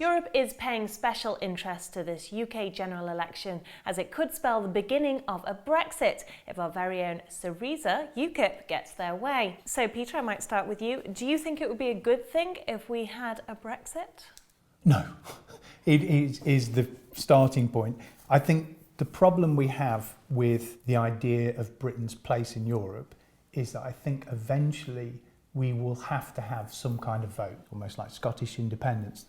Europe is paying special interest to this UK general election as it could spell the beginning of a Brexit if our very own Syriza UKIP gets their way. So Peter, I might start with you. Do you think it would be a good thing if we had a Brexit? No, it is the starting point. I think the problem we have with the idea of Britain's place in Europe is that I think eventually we will have to have some kind of vote, almost like Scottish independence.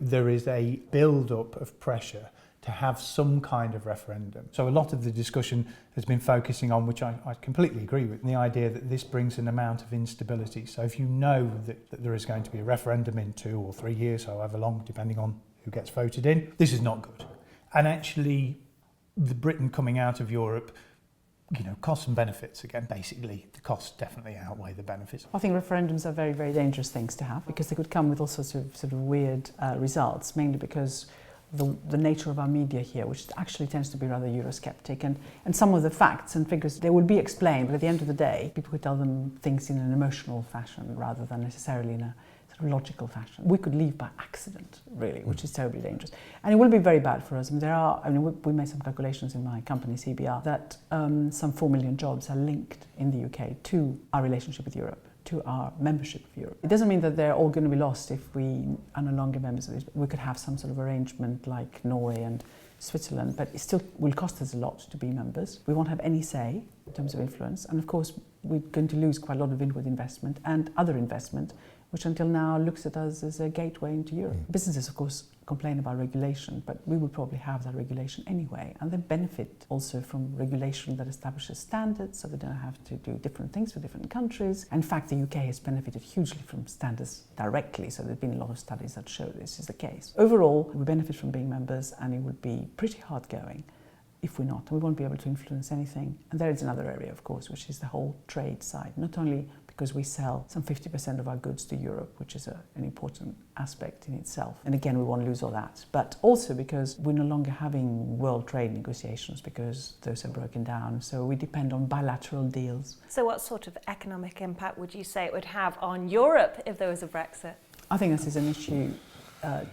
There is a build-up of pressure to have some kind of referendum. So a lot of the discussion has been focusing on, which I completely agree with, the idea that this brings an amount of instability. So if you know that there is going to be a referendum in 2 or 3 years, however long, depending on who gets voted in, this is not good. And actually, the Britain coming out of Europe, costs and benefits, again, basically, the costs definitely outweigh the benefits. I think referendums are very, very dangerous things to have because they could come with all sorts of sort of weird results, mainly because the nature of our media here, which actually tends to be rather Eurosceptic, and some of the facts and figures, they will be explained, but at the end of the day, people could tell them things in an emotional fashion rather than necessarily in a sort of logical fashion. We could leave by accident, really, which is terribly dangerous. And it will be very bad for us. We made some calculations in my company, CBR, that some 4 million jobs are linked in the UK to our relationship with Europe, to our membership of Europe. It doesn't mean that they're all going to be lost if we are no longer members of this. We could have some sort of arrangement like Norway and Switzerland, but it still will cost us a lot to be members. We won't have any say in terms of influence. And of course, we're going to lose quite a lot of inward investment and other investment, which until now looks at us as a gateway into Europe. Businesses, of course, complain about regulation, but we will probably have that regulation anyway, and they benefit also from regulation that establishes standards, so they don't have to do different things for different countries. In fact, the UK has benefited hugely from standards directly, so there have been a lot of studies that show this is the case. Overall, we benefit from being members, and it would be pretty hard going if we're not. We won't be able to influence anything. And there is another area, of course, which is the whole trade side, not only because we sell some 50% of our goods to Europe, which is an important aspect in itself. And again, we won't lose all that. But also because we're no longer having world trade negotiations because those are broken down. So we depend on bilateral deals. So what sort of economic impact would you say it would have on Europe if there was a Brexit? I think this is an issue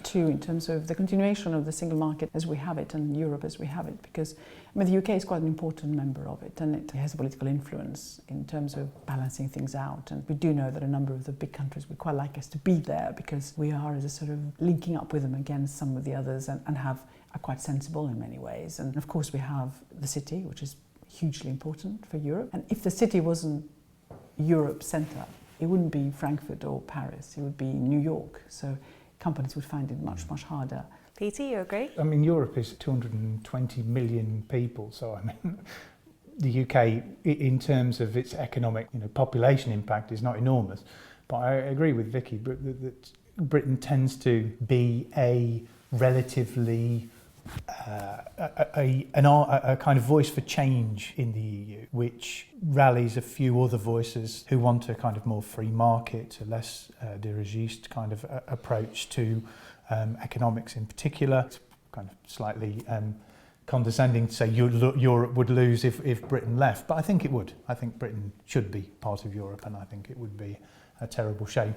too, in terms of the continuation of the single market as we have it and Europe as we have it, because the UK is quite an important member of it and it has a political influence in terms of balancing things out, and we do know that a number of the big countries would quite like us to be there because we are as a sort of linking up with them against some of the others and are quite sensible in many ways. And of course we have the city, which is hugely important for Europe, and if the city wasn't Europe's centre, it wouldn't be Frankfurt or Paris, it would be New York. So companies would find it much, much harder. Peter, you agree? Europe is 220 million people, so the UK, in terms of its economic population impact, is not enormous. But I agree with Vicky that Britain tends to be a relatively a kind of voice for change in the EU, which rallies a few other voices who want a kind of more free market, a less dirigiste kind of approach to economics in particular. It's kind of slightly condescending to say Europe would lose if Britain left, but I think it would. I think Britain should be part of Europe, and I think it would be a terrible shame.